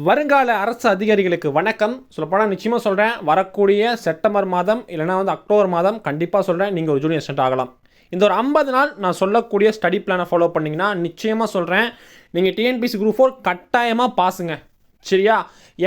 வருங்கால அரசு அதிகாரிகளுக்கு வணக்கம். சொல்லப்போனால் நிச்சயமாக சொல்கிறேன், வரக்கூடிய செப்டம்பர் மாதம் இல்லைனா அக்டோபர் மாதம் கண்டிப்பாக சொல்கிறேன் நீங்கள் ஒரு ஜூனியர் அசிஸ்டன்ட் ஆகலாம். இந்த ஒரு 50 நாள் நான் சொல்லக்கூடிய ஸ்டடி பிளானை ஃபாலோ பண்ணிங்கன்னா நிச்சயமாக சொல்கிறேன் நீங்கள் டிஎன்பிஎஸ்சி குரூப் 4 கட்டாயமாக பாஸுங்க. சரியா?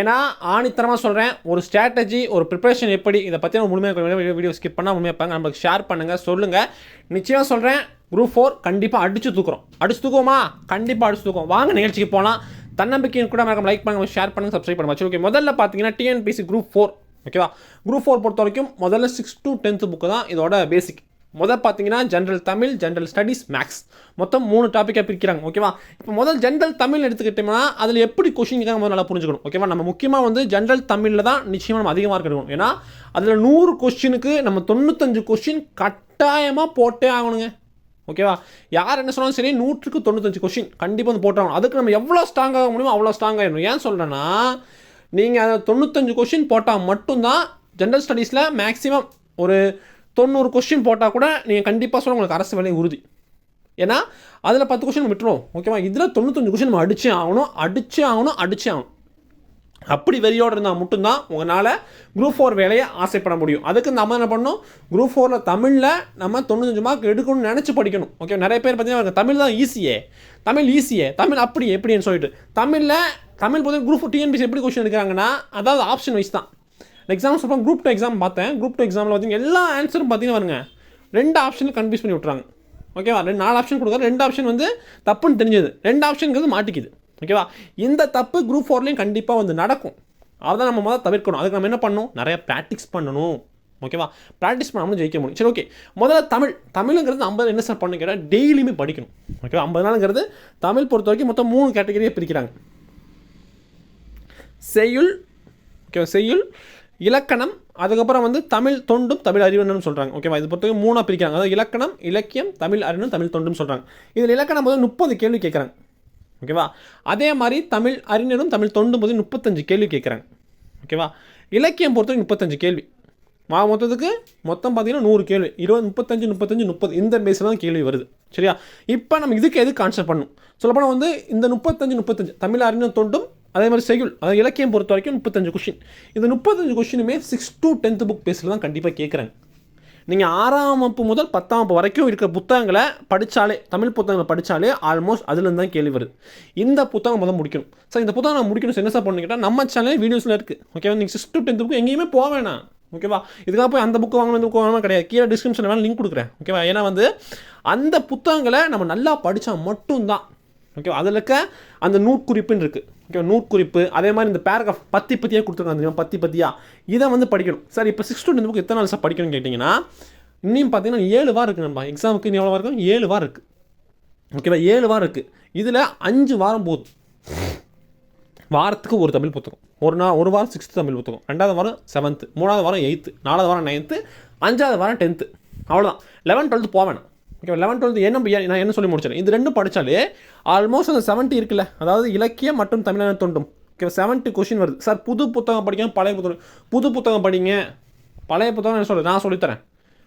ஏன்னா ஆணித்தரமாக சொல்கிறேன், ஒரு ஸ்ட்ராட்டஜி ஒரு ப்ரிப்பரேஷன் எப்படி இதை பற்றி நான் முழுமையாக வீடியோ ஸ்கிப் பண்ணால் முழுமையாக நம்மளுக்கு ஷேர் பண்ணுங்கள், சொல்லுங்கள். நிச்சயமாக சொல்கிறேன் குரூப் 4 கண்டிப்பாக அடித்து தூக்குவோமா? கண்டிப்பாக அடித்து தூக்குவோம். வாங்க நிகழ்ச்சிக்கு போகலாம். தன்னம்பிக்கையும் கூட மறக்காம லைக் பண்ணுங்கள், ஷேர் பண்ணுங்கள், சப்ஸ்கிரைப் பண்ணுங்கள். சரி, ஓகே. முதல்ல பார்த்தீங்கன்னா டிஎன்பிஎஸ்சி குரூப் 4 ஓகேவா? குரூப் 4 பொறுத்த வரைக்கும் முதல்ல 6 to 10th புக்கு தான் இதோட பேசிக். முதல் பார்த்தீங்கன்னா general Tamil, general studies, maths, மொத்தம் 3 டாப்பிக்காக பிரிக்கிறாங்க. ஓகேவா? இப்போ முதல் ஜென்ரல் தமிழ் எடுத்துக்கிட்டோம்னா அதில் எப்படி கொஷின் முதல்ல நல்லா புரிஞ்சுக்கணும். ஓகேவா? நம்ம முக்கியமாக வந்து ஜென்ரல் தமிழில் தான் நிச்சயமாக நம்ம அதிகமாக இருக்கணும். ஏன்னா அதில் 100 கொஸ்டினுக்கு நம்ம 95 கொஸ்டின் கட்டாயமாக போட்டே ஆகணுங்க. ஓகேவா? யார் என்ன சொன்னாலும் சரி, 100க்கு 95 கொஸ்டின் கண்டிப்பாக வந்து போட்டாகணும். அதுக்கு நம்ம எவ்வளோ ஸ்ட்ராங்காக முடியுமோ அவ்வளோ ஸ்ட்ராங்காக இருக்கணும். ஏன் சொல்கிறேன்னா, நீங்கள் அதை 95 கொஸ்டின் போட்டால் மட்டும்தான் ஜென்ரல் ஸ்டடீஸில் மேக்ஸிமம் ஒரு 90 கொஸ்டின் போட்டால் கூட நீங்கள் கண்டிப்பாக சொல்ல உங்களுக்கு அரசு வேலை உறுதி. ஏன்னா அதில் 10 கொஸ்டின் விட்டுருவோம். ஓகேவா? இதில் 95 கொஸ்டின் நம்ம அடிச்சே ஆகணும். அப்படி வெறியோடு இருந்தால் மட்டும்தான் உங்களால் குரூப் 4 வேலையை ஆசைப்பட முடியும். அதுக்கு நம்ம என்ன பண்ணணும், குரூப் 4 தமிழில் நம்ம 95 மார்க் எடுக்கணும்னு நினச்சி படிக்கணும். ஓகே, நிறைய பேர் பார்த்தீங்கன்னா தமிழ் தான் ஈஸியே, தமிழ் அப்படி எப்படின்னு சொல்லிட்டு தமிழ் பார்த்தீங்கன்னா குரூப் டிஎன்பிஎஸ்சி எப்படி கொஸ்டின் எடுக்கிறாங்கன்னா, அதாவது ஆப்ஷன் வைஸ் தான். எக்ஸாம் சொல்கிறோம், குரூப் 2 எக்ஸாம் பார்த்தேன். குரூப் 2 எக்ஸாமில் பார்த்தீங்கன்னா எல்லா ஆன்சரும் பார்த்தீங்கன்னா வருங்க 2 ஆப்ஷனில் கன்ஃபியூஸ் பண்ணி விட்றாங்க. ஓகேவா? 4 ஆப்ஷன் கொடுக்குறாங்க, 2 ஆப்ஷன் வந்து தப்புன்னு தெரிஞ்சது, 2 ஆப்ஷனுங்கிறது மாட்டிக்குது. ஓகேவா? இந்த தப்பு குரூப் 4லையும் கண்டிப்பாக வந்து நடக்கும். அதான் நம்ம முதல்ல தவிர்க்கணும். அதுக்கு நம்ம என்ன பண்ணணும், நிறைய ப்ராக்டிஸ் பண்ணணும். ஓகேவா? ப்ராக்டிஸ் பண்ணாமல் ஜெயிக்க முடியும். சரி, ஓகே. முதல்ல தமிழுங்கிறது 50 என்ன சார் பண்ணு கேட்டால் டெய்லியுமே படிக்கணும். ஓகேவா? 50 நாளுங்கிறது தமிழ் பொறுத்த வரைக்கும் மொத்தம் 3 கேட்டகரியை பிரிக்கிறாங்க. செய்யுள், ஓகேவா, செய்யுள், இலக்கணம், அதுக்கப்புறம் வந்து தமிழ் தொண்டும் தமிழ் அறிவுன்னு சொல்கிறாங்க. ஓகேவா? இது பொறுத்த வரைக்கும் 3 பிரிக்கிறாங்க. அதாவது இலக்கணம், இலக்கியம், தமிழ் அறிவு, தமிழ் தொண்டும் சொல்கிறாங்க. இதில் இலக்கணம் போது 30 கேள்வி கேட்குறாங்க. ஓகேவா? அதே மாதிரி தமிழ் அறிஞரும் தமிழ் தொண்டும் போது 35 கேள்வி கேட்குறாங்க. ஓகேவா? இலக்கியம் பொறுத்தவரைக்கும் 35 கேள்வி. மொத்தம் பார்த்தீங்கன்னா 100 கேள்வி. 20, 35, 30 இந்த பேஸில் தான் கேள்வி வருது. சரியா? இப்போ நம்ம இதுக்கு எதுக்கு கான்செப்ட் பண்ணணும் சொல்லப்போனால் வந்து இந்த 35 தமிழ் அறிஞர் தொண்டும் அதே மாதிரி செய்யுள், அதாவது இலக்கியம் பொறுத்த வரைக்கும் 35 கொஸ்டின். இந்த 35 கொஸ்டினுமே 6 to 10th புக் பேஸில் தான் கண்டிப்பாக கேட்குறாங்க. நீங்கள் 6ஆம் வகுப்பு முதல் 10ஆம் வகுப்பு வரைக்கும் இருக்கிற புத்தகங்களை படித்தாலே, தமிழ் புத்தகங்களை படித்தாலே ஆல்மோஸ்ட் அதுலேருந்து தான் கேள்வி வருது. இந்த புத்தகம் முதல் முடிக்கணும். சார் இந்த புத்தகம் நான் முடிக்கணும் என்ன சார் பண்ணு கேட்டால் நம்ம சேனல் வீடியோஸில் இருக்குது. ஓகேவா? நீங்கள் 6 to 10th புக்கு எங்கேயுமே போக வேணாம். ஓகேவா? இதுக்காக போய் அந்த புக்கு வாங்கணும் இந்த புக்கு வாங்கணும் கிடையாது. கீழே டிஸ்கிரிப்ஷனில் வேணால் லிங்க் கொடுக்குறேன். ஓகேவா? ஏன்னா வந்து அந்த புத்தகங்களை நம்ம நல்லா படித்தா மட்டும்தான். ஓகேவா? அதில் இருக்க அந்த நூற்குறிப்புன்னு இருக்குது. ஓகே, நூற்குறிப்பு, அதே மாதிரி இந்த பேராகிராஃப் பத்தியாக கொடுத்துருக்காங்க, பத்தியாக இதை வந்து படிக்கணும். சார் இப்போ 6 to 10th புக்கு எத்தனை நாள் சார் படிக்கணும்னு கேட்டிங்கன்னா, இன்னும் பார்த்தீங்கன்னா 7 வாரம் இருக்குது. நம்ம எக்ஸாமுக்கு இன்னும் எவ்வளோ வாரம் இருக்கும்? 7 வாரம் இருக்குது. ஓகேவா? 7 வாரம் இருக்குது. இதில் 5 வாரம் போதும். வாரத்துக்கு ஒரு தமிழ் புத்தகம். ஒரு வாரம் 6th தமிழ் புத்தகம், 2வது வாரம் 7th, 3வது வாரம் 8th, 4வது வாரம் 9th, 5வது வாரம் 10th. அவ்வளோதான். 11th 12th போவேன். ஓகே, 11th 12th நான் என்ன சொல்லி முடிச்சேன், இது 2 படித்தாலே ஆல்மோஸ்ட் அந்த 70 இருக்குல்ல, அதாவது இலக்கியம் மற்றும் தமிழ் தொண்டும். ஓகே, 70 கொஸ்டின் வருது. சார் புது புத்தகம் படிக்காம புது புத்தகம் படிங்க. பழைய புத்தகம் நான் சொல்லித்தரேன்.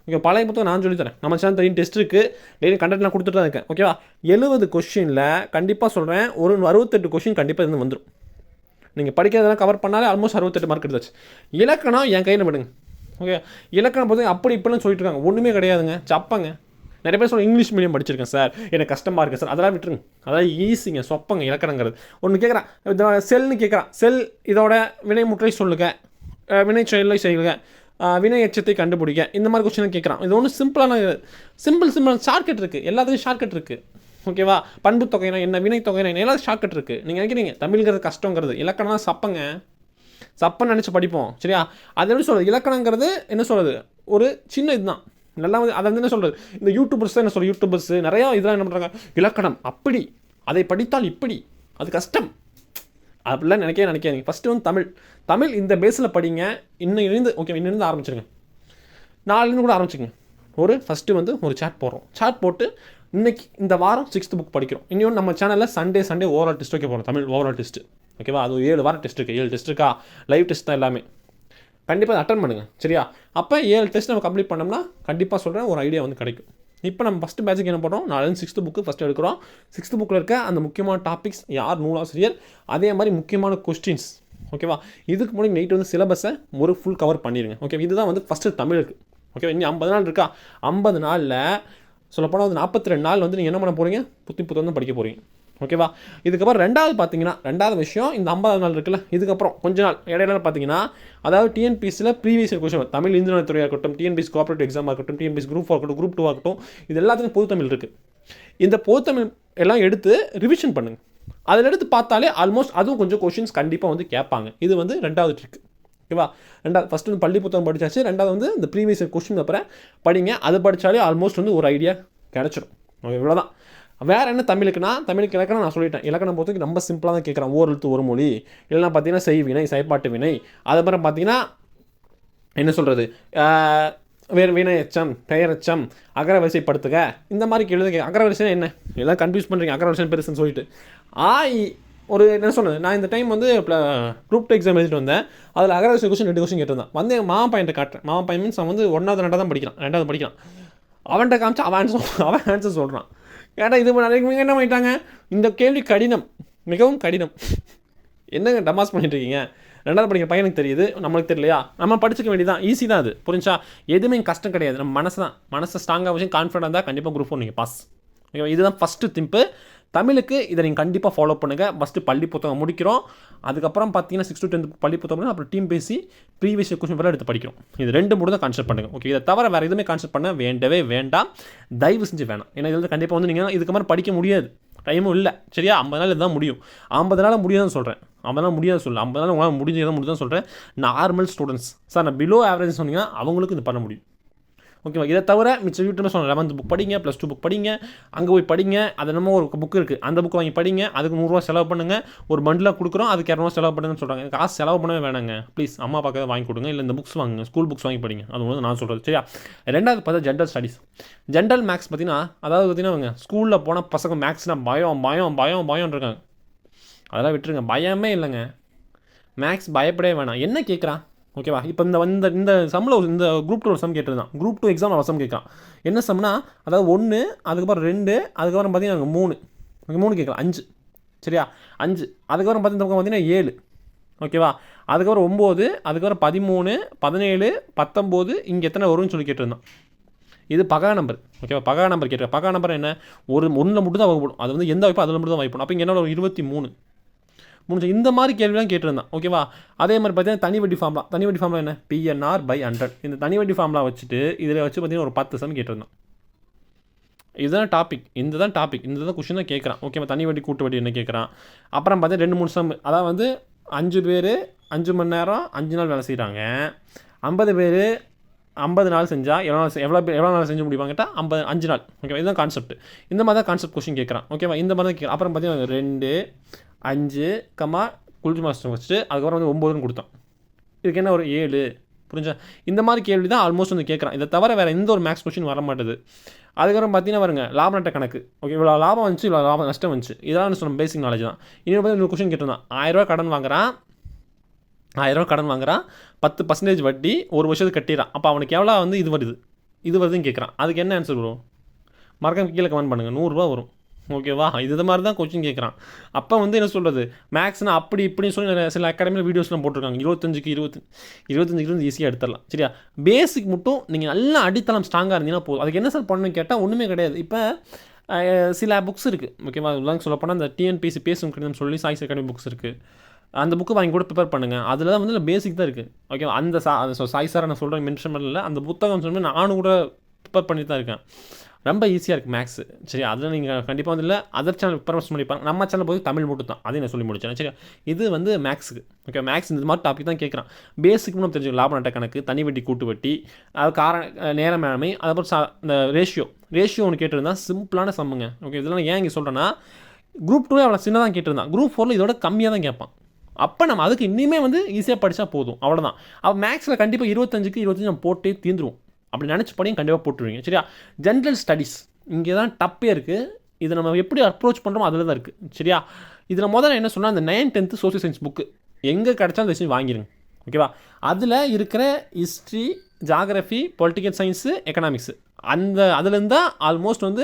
ஓகே, பழைய புத்தகம் நான் சொல்லித்தரேன். நம்ம சேனல் தெரியும், டெஸ்ட் இருக்குது, டெய்லி கண்டென்ட் நான் கொடுத்துட்டு தான் இருக்கேன். ஓகேவா? 70 கொஸ்டினில் கண்டிப்பாக சொல்கிறேன் ஒரு 68 கொஸ்டின் கண்டிப்பாக இருந்து வந்துடும். நீங்கள் படிக்கிறதெல்லாம் கவர் பண்ணாலே ஆல்மோஸ்ட் 68 மார்க் எடுத்தாச்சு. இலக்கணம் என் கையில் விடுங்க. ஓகே, இலக்கணம் பார்த்து அப்படி இப்படின்னு சொல்லிட்டு இருக்காங்க, ஒன்றுமே கிடையாதுங்க, சப்பங்க. நிறைய பேர் சொல்ல இங்கிலீஷ் மீடியம் படிச்சிருக்கேன் சார், எனக்கு கஷ்டமாக இருக்குது சார், அதெல்லாம் விட்டுருங்க. அதாவது ஈஸிங்க, சொப்பங்க இலக்கணங்கிறது. ஒன்று கேட்குறான், செல்னு கேட்குறான், செல் இதோட வினைமுற்றை சொல்லுங்க, வினை செயலை செய்யுங்க, வினை எச்சத்தை கண்டுபிடிக்க, இந்த மாதிரி கொஸ்டின் கேட்குறான். இது ஒன்றும் சிம்பிள் ஷார்ட்கட் இருக்குது, எல்லாத்துக்கும் ஷார்ட்கட் இருக்குது. ஓகேவா? பண்பு தொகைனா என்ன, வினை தொகைனா என்ன, எல்லாரும் ஷார்ட்கட் இருக்குது. நீங்கள் நினைக்கிறீங்க தமிழ்ங்கிறது கஷ்டங்கிறது, இலக்கணம் சப்பன்னு நினச்சி படிப்போம். சரியா? அது எப்படி சொல்கிறது, இலக்கணங்கிறது என்ன சொல்கிறது, ஒரு சின்ன இதுதான். நல்லா வந்து அதை வந்து என்ன சொல்கிறது, இந்த யூடியூபர்ஸ் தான் என்ன சொல்கிறது, யூடியூபர்ஸ் நிறையா இதெல்லாம் என்ன பண்ணுறாங்க, இலக்கணம் அப்படி, அதை படித்தால் இப்படி, அது கஷ்டம் அப்படிலாம் நினைக்காதீங்க. ஃபஸ்ட்டு வந்து தமிழ் இந்த பேஸில் படிங்க. இன்னிருந்து ஆரம்பிச்சிருங்க, நாலுலேருந்து கூட ஆரம்பிச்சுங்க. ஃபஸ்ட்டு வந்து ஒரு சாட் போட்டு இன்றைக்கி இந்த வாரம் 6th புக் படிக்கிறோம். இன்னொன்று நம்ம சேனலில் சண்டே ஓவரால் டெஸ்ட் வைக்க போகிறோம், தமிழ் ஓவரால் டெஸ்ட்டு. ஓகேவா? அது 7 வாரம் டெஸ்ட் இருக்குது. 7 டெஸ்ட் இருக்கா, லைவ் டெஸ்ட் தான் எல்லாமே. கண்டிப்பாக அட்டன் பண்ணுங்கள். சரியா? அப்போ 7 டெஸ்ட் நம்ம கம்ப்ளீட் பண்ணோம்னா கண்டிப்பாக சொல்கிறேன் ஒரு ஐடியா வந்து கிடைக்கும். இப்போ நம்ம ஃபஸ்ட்டு பேட்சுக்கு என்ன பண்ணுறோம், 4 6th புக்கு ஃபஸ்ட்டு எடுக்கிறோம். 6th புக்கில் இருக்க அந்த முக்கியமான டாபிக்ஸ், யார் நூலாசிரியர், அதே மாதிரி முக்கியமான கொஸ்டின்ஸ். ஓகேவா, இதுக்கு முன்னாடி நைட்டு வந்து சிலபஸை ஒரு ஃபுல் கவர் பண்ணிடுங்க. ஓகே, இதுதான் வந்து ஃபஸ்ட்டு தமிழுக்கு. ஓகே, இன்னும் 50 நாள் இருக்கா, 50 நாளில் சொல்லப்போனால் வந்து 42 நாள் வந்து நீங்கள் என்ன பண்ண போகிறீங்க, புத்தகம் படிக்க போகிறீங்க. ஓகேவா, இதுக்கப்புறம் ரெண்டாவது பார்த்தீங்கன்னா, ரெண்டாவது விஷயம் இந்த 50 நாள் இருக்குல்ல, இதுக்கப்புறம் கொஞ்ச நாள் இடையில பார்த்தீங்கன்னா, அதாவது டிஎன்பிஎஸ்சியில் ப்ரீவியஸ் கொஸ்டின், தமிழ் இன்ஜினியரிங் துறையாக இருக்கட்டும், டிஎன்பிஎஸ்சி கோஆப்ரேட்டிவ் எக்ஸாமாக இருக்கட்டும், டிஎன்பிஎஸ்சி குரூப் 4 இருக்கட்டும், குரூப் 2 ஆகட்டும், இது எல்லாத்துக்கும் பொது தமிழ் இருக்குது. இந்த பொது தமிழ் எல்லாம் எடுத்து ரிவிஷன் பண்ணுங்கள். அதில் எடுத்து பார்த்தாலே ஆல்மோஸ்ட் அதுவும் கொஞ்சம் கொஷின்ஸ் கண்டிப்பாக வந்து கேட்பாங்க. இது வந்து ரெண்டாவது ட்ரிக். ஓகேவா, ரெண்டாவது ஃபஸ்ட்டு வந்து பள்ளி புத்தகம் படித்தாச்சு, ரெண்டாவது வந்து இந்த ப்ரீவியஸ் கொஸ்டின் அப்புறம் படிங்க. அது படித்தாலே ஆல்மோஸ்ட் வந்து ஒரு ஐடியா கிடச்சிடும். ஓகே, இவ்வளோதான். வேறு என்ன தமிழுக்குன்னா, தமிழுக்கு இலக்கணம் நான் சொல்லிட்டேன். இலக்கணம் பொறுத்தவரைக்கும் ரொம்ப சிம்பிளாக தான் கேட்குறான். ஓர் எழுத்து ஒரு மொழி, இல்லைனா பார்த்தீங்கன்னா செய்வினை, செயற்பாட்டு வினை, அதுக்கப்புறம் பார்த்தீங்கன்னா என்ன சொல்கிறது, வேறு வினை எச்சம், பெயர் எச்சம், அகரவரிசைப்படுத்துக, இந்த மாதிரி கேள்வி. அகரவரிசை என்ன எல்லாம் கன்ஃபியூஸ் பண்ணுறீங்க, அகரவரிசை பெருசுன்னு சொல்லிட்டு. ஒரு என்ன சொன்னது, நான் இந்த டைம் வந்து குரூப் 2 எக்ஸாம் எழுதிட்டு வந்தேன். அதில் அகரவரிசை கொஸ்டின் 2 கொஸ்டின் கேட்டிருந்தேன். வந்து என் மாமா பையன்ட்ட காட்டுறேன். மாமா பையன் மீன்ஸ் அவன் வந்து 1வது 2வது தான் படிக்கிறான், 2வது படிக்கிறான். அவன்கிட்ட காமிச்சா அவன் ஆன்சர் சொல்கிறான். ஏன்னா இது நிறைய என்ன பண்ணிட்டாங்க, இந்த கேள்வி கடினம், மிகவும் கடினம். என்னங்க டமாஸ் பண்ணிட்டு இருக்கீங்க, 2வது படிக்கிற பையனுக்கு தெரியுது, நம்மளுக்கு தெரியலையா, நம்ம படிச்சுக்க வேண்டியதான், ஈஸி தான் அது, புரிஞ்சா, எதுவுமே கஷ்டம் கிடையாது. நம்ம மனசை ஸ்ட்ராங்காக வச்சு கான்ஃபிடென்ட் தான் கண்டிப்பாக குரூப் 4 நீங்கள் பாஸ். ஓகேவா, இதுதான் ஃபஸ்ட்டு திம்ப்பு. தமிழுக்கு இதை நீங்கள் கண்டிப்பாக ஃபாலோ பண்ணுங்கள். ஃபஸ்ட்டு பள்ளி புத்தகம் முடிக்கிறோம், அதுக்கப்புறம் பார்த்தீங்கன்னா 6th to 10th பள்ளி புத்தகம், அப்புறம் டிஎன்பிஎஸ்சி ப்ரீவியஸ் கொஸ்டின் பேப்பர் எடுத்து படிக்கிறோம். இது 2 மட்டும் தான் கான்செப்ட் பண்ணுங்கள். ஓகே, இதை தவிர வேறு எதுவுமே கான்செப்ட் பண்ண வேண்டவே வேண்டாம், தயவு செஞ்சு வேணாம். ஏன்னா இதில் கண்டிப்பாக வந்து நீங்கள் இதுக்கு மாதிரி படிக்க முடியாது, டைமும் இல்லை. சரியா, 50 நாள் இதுதான் முடியும். 50 நாள் முடியாதுன்னு சொல்கிறேன், 50 நாள் முடியாது சொல்ல, 50 நாள் உங்களால் முடிஞ்சதான் சொல்கிறேன். நார்மல் ஸ்டூடெண்ட்ஸ் சார், நான் பிலோ ஆவரேஜ் சொன்னீங்கன்னா அவங்களுக்கு இது பண்ண முடியும். ஓகேவா, இதை தவிர மிச்சம் யூடியூப்ல சொன்ன 11th புக் படிங்க, +2 புக் படிங்க, அங்கே போய் படிங்க. அது என்னமோ ஒரு புக் இருக்குது, அந்த புக் வாங்கி படிங்க, அதுக்கு 100 ரூபா செலவு பண்ணுங்கள். ஒரு பண்டிலாக கொடுக்குறோம், அதுக்கு 200 செலவு பண்ணுங்கன்னு சொல்கிறாங்க. காசு செலவு பண்ணவே வேணாங்க, ப்ளீஸ் அம்மா அப்பாவுக்கு வாங்கி கொடுங்க, இல்லை இந்த புக்ஸ் வாங்குங்க, ஸ்கூல் புக்ஸ் வாங்கி படிங்க. அது ஒன்று நான் சொல்கிறது. சரியா, ரெண்டாவது பார்த்தா ஜென்ரல் ஸ்டடீஸ். ஜென்ரல் மேக்ஸ் பார்த்தீங்கன்னா, அதாவது பார்த்தீங்கன்னா ஸ்கூலில் போனால் பசங்க மேக்ஸ்னால் பயம் இருக்காங்க. அதெல்லாம் விட்டுருங்க, பயமே இல்லைங்க. மேக்ஸ் பயப்படவே வேணாம். என்ன கேட்குறான், ஓகேவா, இப்போ இந்த சம்மில் இந்த குரூப் 2 ஒரு சம் கேட்டிருந்தான். குரூப் 2 எக்ஸாம் ஒரு சம் கேட்குறான். என்ன சம்னா, அதாவது 1, அதுக்கப்புறம் 2, அதுக்கப்புறம் பார்த்தீங்கன்னா 3, 3 கேட்கலாம், 5. சரியா, 5, அதுக்கப்புறம் பார்த்தீங்கன்னா 7. ஓகேவா, அதுக்கப்புறம் 9, அதுக்கப்புறம் 13, 17, 19, இங்கே எத்தனை வரும்னு சொல்லி கேட்டிருந்தான். இது பகா நம்பர். ஓகேவா, பகா நம்பர் கேட்டிருக்கேன். பகா நம்பர் என்ன, ஒன்றில் மட்டும் தான் வகுப்படும். அது வந்து எந்த வாய்ப்பு அதில் மட்டும் தான் வாய்ப்படும். அப்போ இங்கே என்ன 23 முடிஞ்ச இந்த மாதிரி கேள்விலாம் கேட்டிருந்தான். ஓகேவா, அதே மாதிரி பார்த்தீங்கன்னா தனி வட்டி ஃபார்முலா என்ன, PNR/100. இந்த தனி வட்டி ஃபார்முலா வச்சுட்டு இதில் வச்சு பார்த்தீங்கன்னா ஒரு 10 சம் கேட்டிருந்தான். இதுதான் டாபிக், இந்த தான் கொஸ்டின் தான் கேட்குறான். ஓகேவா, தனி வட்டி கூட்டு வட்டி என்ன கேட்குறான். அப்புறம் பார்த்தீங்கன்னா 2-3 சம், அதாவது வந்து 5 பேர் 5 மணி நேரம் 5 நாள் வேலை செய்கிறாங்க. 50 பேர் 50 நாள் செஞ்சால் எவ்வளோ நாள் செஞ்சு முடிப்பாங்க கேட்டால் 5 நாள். ஓகேவா, இதுதான் கான்செப்ட். இந்த மாதிரி தான் கான்செப்ட் கொஸ்டின் கேட்குறான். ஓகேவா, இந்த மாதிரி தான் கேட்குறான். அப்புறம் பார்த்தீங்கன்னா 2, 5, குளிச்சு மாஸ்டர் வச்சுட்டு அதுக்கப்புறம் வந்து 9ன்னு கொடுத்தான். இதுக்கு என்ன ஒரு 7, புரிஞ்சா. இந்த மாதிரி கேள்வி தான் ஆல்மோஸ்ட் வந்து கேட்குறான். இதை தவிர வேறு எந்த ஒரு மேக்ஸ் கொஸ்டின் வர மாட்டேது. அதுக்கப்புறம் பார்த்தீங்கன்னா பாருங்க, லாப நட்ட கணக்கு. ஓகே, இவ்வளோ லாபம் வந்துச்சு, இவ்வளோ லாபம் நஷ்டம் வந்துச்சு, இதெல்லாம் சொன்ன பேசிக் நாலேஜ் தான். இன்னொரு பார்த்து இன்னொரு கொஸ்டின் கேட்டிருந்தான். 1000 ரூபா கடன் வாங்குறான், 10% வட்டி, ஒரு வருஷத்துக்கு கட்டிடுறான். அப்போ அவனுக்கு எவ்வளோ வந்து இது வருதுன்னு கேட்குறான். அதுக்கு என்ன ஆன்சர் வரும், மறக்காம கீழே கமெண்ட் பண்ணுங்கள். 100 ரூபா வரும். ஓகேவா, இது மாதிரி தான் கொஸ்டின் கேட்குறான். அப்போ வந்து என்ன சொல்கிறது, மேக்ஸ்னால் அப்படி இப்படின்னு சொல்லி சில அகாடமியில் வீடியோஸ்லாம் போட்டிருக்காங்க. 25க்கு ஈஸியாக எடுத்துடலாம். சரியா, பேசிக் மட்டும் நீங்கள் நல்லா அடித்தளம் ஸ்ட்ராங்காக இருந்தீங்கன்னா போதும். அதுக்கு என்ன சார் பண்ணணும்னு கேட்டால் ஒன்றுமே கிடையாது. இப்போ சில புக்ஸ் இருக்குது. ஓகேவா, இதெல்லாம் சொல்லப்போனால் அந்த டிஎன்பிஎஸ்சி பேசும் கணிதம் சொல்லி சாய்ஸ் அகாடமி புக்ஸ் இருக்குது. அந்த புக்கு வாங்கி கூட ப்ரிப்பேர் பண்ணுங்கள். அதில் தான் வந்து பேசிக் தான் இருக்குது. ஓகேவா, அந்த சாய் சாரை நான் சொல்கிறேன், மென்ஷன் பண்ணல. அந்த புத்தகம் சொல்லி நானும் கூட ப்ரிப்பேர் பண்ணிட்டு தான் இருக்கேன். ரொம்ப ஈஸியாக இருக்குது மேக்ஸ். சரி, அதில் நீங்கள் கண்டிப்பாக வந்து இல்லை, அதர் சேனல் ப்ரிப்பேர் பண்ணிப்பாங்க. நம்ம சேனல் போய் தமிழ் மட்டும் தான், அதையும் நான் சொல்லி முடிச்சேன். சரி, இது வந்து மேக்ஸுக்கு. ஓகே, மேக்ஸ் இந்த மாதிரி டாபிக் தான் கேட்குறான். பேசிக் நம்ம தெரிஞ்சுக்கலாம். லாப நட்ட கணக்கு, தனி வட்டி கூட்டு வட்டி, அது நேர மேலாண்மை, அதுக்கப்புறம் இந்த ரேஷியோ ஒன்று கேட்டிருந்தான். சிம்பிளான சம்முங்க. ஓகே, இதெல்லாம் ஏன் இங்கே சொல்கிறேன்னா, குரூப் 2 அவ்வளோ சின்னதாக கேட்டிருந்தான். குரூப் 4 இதோட கம்மியாக தான் கேட்பான். அப்போ நம்ம அதுக்கு இன்னுமே வந்து ஈஸியாக படித்தா போதும், அவ்வளோதான். அப்போ மேக்ஸில் கண்டிப்பாக 25க்கு 25 நம்ம போட்டே தீர்ந்துருவோம். அப்படி நினச்சி படியும் கண்டிப்பாக போட்டுருவீங்க. சரியா, ஜென்ரல் ஸ்டடீஸ் இங்கே தான் டப்பே இருக்குது. இதை நம்ம எப்படி அப்ரோச் பண்ணுறோமோ அதில் தான் இருக்குது. சரியா, இதில் முதல்ல என்ன சொன்னால், அந்த 9th 10th social science book எங்கே கிடச்சாலும் தயவுசெய்து வாங்கிடுங்க. ஓகேவா, அதில் இருக்கிற history, geography, political science, economics அதுலேருந்து தான் ஆல்மோஸ்ட் வந்து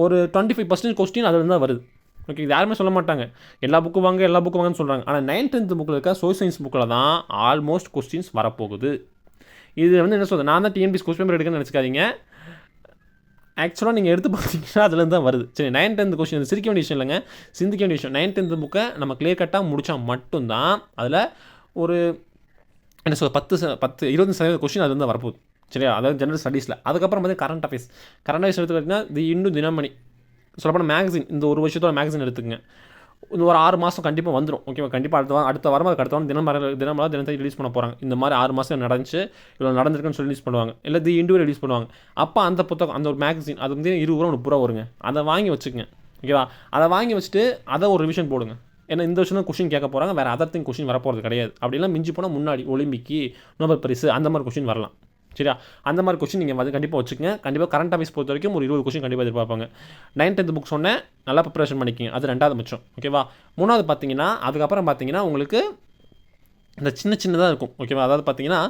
ஒரு 25% கொஸ்டின் அதுலேருந்து தான் வருது. ஓகே, இது யாருமே சொல்ல மாட்டாங்க எல்லா புக்கும் வாங்கன்னு சொல்கிறாங்க. ஆனால் 9th 10th புக்கில் இருக்க சோஷியல் சயின்ஸ் புக்கில் தான் ஆல்மோஸ்ட் கொஸ்டின்ஸ் வரப்போகுது. இது வந்து என்ன சொல்கிறது, நான் தான் டிஎன்பிஎஸ்சி கொஸ்டின் பேப்பர் எடுக்கணும்னு நினச்சிக்காதீங்க. ஆக்சுவலாக நீங்கள் எடுத்து பார்த்தீங்கன்னா அதுலேருந்து தான் வருது. சரி, 9th 10th கொஸ்டின் சிரிக்க வேண்டிய விஷயம் இல்லைங்க, சிந்திக்க வேண்டிய விஷயம். 9th 10th புக்கை நம்ம கிளியர் கட்டாக முடித்தா மட்டும்தான் அதில் ஒரு என்ன சொல்ல 10-20% கொஸ்டின் அதுலேருந்து வரப்போகுது. சரியா, அதாவது ஜெனரல் ஸ்டடீஸில். அதுக்கப்புறம் வந்து கரண்ட் அஃபேர்ஸ் எடுத்துக்கிட்டிங்கன்னா இந்து தினமணி சொல்லப்போனால் மேக்ஸின், இந்த ஒரு வருஷத்தோட மேக்ஸின் எடுத்துக்கங்க. இந்த ஒரு 6 மாதம் கண்டிப்பாக வந்துடும். ஓகேவா, கண்டிப்பாக அடுத்த வாரம் அடுத்த வாரம் தினமலர் ரிலீஸ் பண்ண போகிறாங்க. இந்த மாதிரி 6 மாதம் நடந்துச்சு, இவ்வளோ நடந்திருக்குன்னு சொல்லி ரிலீஸ் பண்ணுவாங்க. இல்லை இண்டு ரிலீஸ் பண்ணுவாங்க. அப்போ அந்த புத்தகம், அந்த ஒரு மேக்ஸின், அது வந்து 20 ரூபா 30 ரூபா வருங்க. அதை வாங்கி வச்சுக்கங்க. ஓகேவா, அதை வாங்கி வச்சுட்டு அதை ஒரு ரிவிஷன் போடுங்க. ஏன்னா இந்த வருஷம் தான் கொஸ்டின் கேட்க போகிறாங்க, வேறு அதர் திங் கொஸ்டின் வரப்போகிறது கிடையாது. அப்படிலாம் மிஞ்சி போனால் முன்னாடி ஒலிம்பிக்கு, நோபல் பரிசு அந்த மாதிரி கொஸ்டின் வரலாம். சரியா, அந்த மாதிரி கொஸ்டின் நீங்கள் வந்து கண்டிப்பாக வச்சுக்கங்க. கண்டிப்பாக கரண்ட் அஃபேர்ஸ் பொறுத்த வரைக்கும் ஒரு 20 கொஸ்டின் கண்டிப்பாக எதிர்பார்ப்பாங்க. 9th 10th புக் சொன்னேன், நல்லா ப்ரிப்பரேஷன் பண்ணிக்கிங்க. அது 2வது பட்சம். ஓகேவா, 3வது பார்த்தீங்கன்னா அதுக்கப்புறம் பார்த்தீங்கன்னா உங்களுக்கு இந்த சின்னதாக இருக்கும். ஓகேவா, அதாவது பார்த்தீங்கன்னா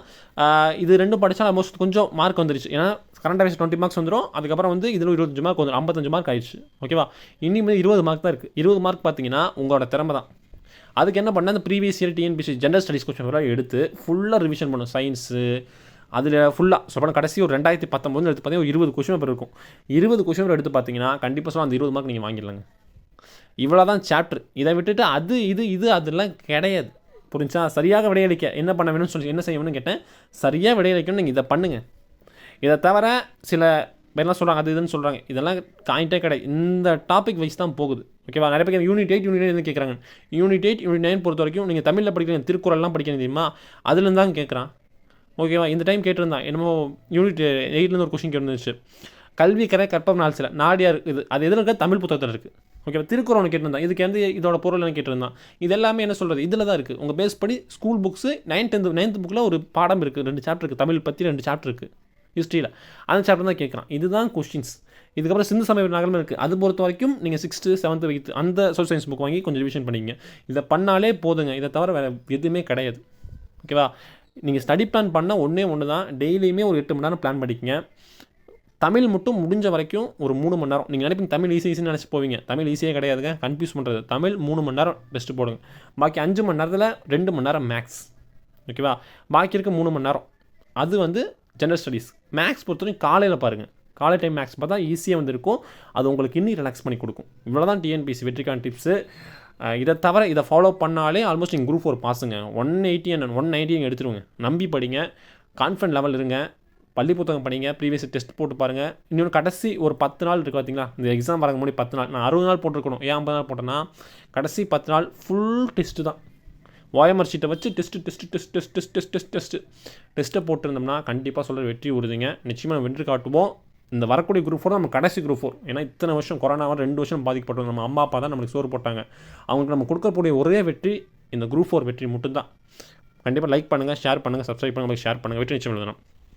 இது 2 படித்தா ஆல்மோஸ்ட் கொஞ்சம் மார்க் வந்துருச்சு. ஏன்னா கரண்ட் அஃபேர்ஸ் 20 மார்க்ஸ் வந்துடும். அதுக்கப்புறம் வந்து இதில் 25 மார்க் வந்துடும். 55 மார்க் ஆயிடுச்சு. ஓகேவா, இனிமேல் 20 மார்க் தான் இருக்குது. 20 மார்க் பார்த்தீங்கன்னா உங்களோட திறமை தான். அதுக்கு என்ன பண்ணால் அந்த previous year TNPSC general studies question பேப்பராக எடுத்து ஃபுல்லாக ரிவிஷன் பண்ணும். சயின்ஸு அதில் ஃபுல்லாக சொல்லப்போனால் கடைசி ஒரு 2019 எடுத்து பார்த்தீங்கன்னா ஒரு 20 கொஸ்டின் பேப்பர் இருக்கும். 20 கொஸ்டின் பேப்பர் எடுத்து பார்த்தீங்கன்னா கண்டிப்பாக சொல்ல அந்த 20 மார்க் நீங்கள் வாங்கிடலாங்க. இவ்வளோ தான் சாப்டர். இதை விட்டுட்டு அது இது அதெல்லாம் கிடையாது. புரிஞ்சா, சரியாக விடையளிக்க என்ன பண்ண வேணும்னு சொல்லி என்ன செய்ய வேணும்னு கேட்டேன். சரியாக விடையளிக்கணும். நீங்கள் இதை பண்ணுங்கள். இதை தவிர சில பேர்லாம் சொல்கிறாங்க அது இதுன்னு சொல்கிறாங்க. இதெல்லாம் காயின்ட்டே கிடையாது. இந்த டாபிக் வைஸ் தான் போகுது. ஓகேவா, நிறைய பேர் யூனிட் 8 எதுவும் கேட்குறாங்க. யூனிட் 8 யூனிட் 9 பொறுத்த வரைக்கும் நீங்கள் தமிழில் படிக்கிறீங்க, திருக்குறள்லாம் படிக்கணும் தெரியுமா, அதுலேருந்து தான் கேட்குறான். ஓகேவா, இந்த டைம் கேட்டிருந்தான் என்னமோ யூனிட் 8லேருந்து ஒரு கொஸ்டின் கேட்டுருந்துச்சு. கல்வி கரை கற்பம் நாள் சில நாடியார் இது அது எதில் இருக்க தமிழ் புத்தகத்தில் இருக்குது. ஓகேவா, திருக்குறள் கேட்டிருந்தான். இதுக்கு வந்து இதோட பொருள் என்ன கேட்டிருந்தான். இது எல்லாமே என்ன சொல்கிறது, இதில் தான் இருக்குது. உங்கள் பேஸ் படி ஸ்கூல் புக்ஸு 9th புக்கில் ஒரு பாடம் இருக்குது, 2 சாப்டர் இருக்குது. தமிழ் பற்றி 2 சாப்டர் இருக்குது ஹிஸ்ட்ரியில். அந்த சாப்டர் தான் கேட்குறான். இதுதான் கொஸ்டின்ஸ். இதுக்கப்புறம் சிந்து சமய நகரம் இருக்குது. அது பொறுத்த வரைக்கும் நீங்கள் 6th 7th 8th அந்த சோஷியல் சயின்ஸ் புக் வாங்கி கொஞ்சம் ரிவிஷன் பண்ணிங்க. இதை பண்ணாலே போதுங்க. இதை தவிர வேறு எதுவுமே கிடையாது. ஓகேவா, நீங்கள் ஸ்டடி பிளான் பண்ணால் ஒன்று தான். டெய்லியுமே ஒரு 8 மணி நேரம் பிளான் பண்ணிக்கங்க. தமிழ் மட்டும் முடிஞ்ச வரைக்கும் ஒரு 3 மணி நேரம். நீங்கள் நினைப்பீங்க தமிழ் ஈஸின்னு நினச்சி போவீங்க. தமிழ் ஈஸியே கிடையாதுங்க, கன்ஃபியூஸ் பண்ணுறது. தமிழ் 3 மணி நேரம் டெஸ்ட்டு போடுங்க. பாக்கி 5 மணி நேரத்தில் 2 மணி நேரம் மேக்ஸ். ஓகேவா, பாக்கி இருக்க 3 மணி நேரம் அது வந்து ஜெனரல் ஸ்டடீஸ். மேக்ஸ் பொறுத்தவரைக்கும் காலையில் பாருங்கள். காலை டைம் மேக்ஸ் பார்த்தா ஈஸியாக வந்துருக்கும். அது உங்களுக்கு இன்னும் ரிலாக்ஸ் பண்ணி கொடுக்கும். இவ்வளோ தான் டிஎன்பிஎஸ்சி வெற்றிக்கான டிப்ஸு. இதை தவிர இதை ஃபாலோ பண்ணாலே ஆல்மோஸ்ட் நீங்கள் குரூப் 4 பாஸுங்க. 180 and 190 எடுத்துருவோங்க. நம்பி படிங்க, கான்ஃபிடன்ட் லெவல் இருங்க, பள்ளி புத்தகம் படிங்க, ப்ரீவியஸ் டெஸ்ட் போட்டு பாருங்கள். இன்னொன்று கடைசி ஒரு 10 நாள் இருக்குது பார்த்தீங்களா, இந்த எக்ஸாம் வரக்கு முன்னாடி 10 நாள். நான் 60 நாள் போட்டிருக்கணும், ஏன் 50 நாள் போட்டேன்னா கடைசி 10 நாள் ஃபுல் டெஸ்ட்டு தான். ஓஎம்ஆர் ஷீட்டை வச்சு டெஸ்ட்டை போட்டிருந்தோம்னா கண்டிப்பாக சொல்கிற வெற்றி உறுதிங்க. நிச்சயமாக நம்ம வெற்றி காட்டுவோம். இந்த வரக்கூடிய குரூப் 4 நம்ம கடைசி குரூப் 4. ஏன்னா இத்தனை வருஷம் கொரோனாவால் 2 வருஷம் பாதிக்கப்பட்டோம். நம்ம அம்மா அப்பா தான் நம்மளுக்கு சோறு போட்டாங்க. அவங்களுக்கு நம்ம கொடுக்கக்கூடிய ஒரே வெற்றி இந்த குரூப் 4 வெற்றி மட்டும்தான். கண்டிப்பாக லைக் பண்ணுங்கள், ஷேர் பண்ணுங்கள், சப்ஸ்கிரைப் பண்ணுங்கள், ஷேர் பண்ணுங்கள். வெற்றி நிச்சயம் எழுதணும்.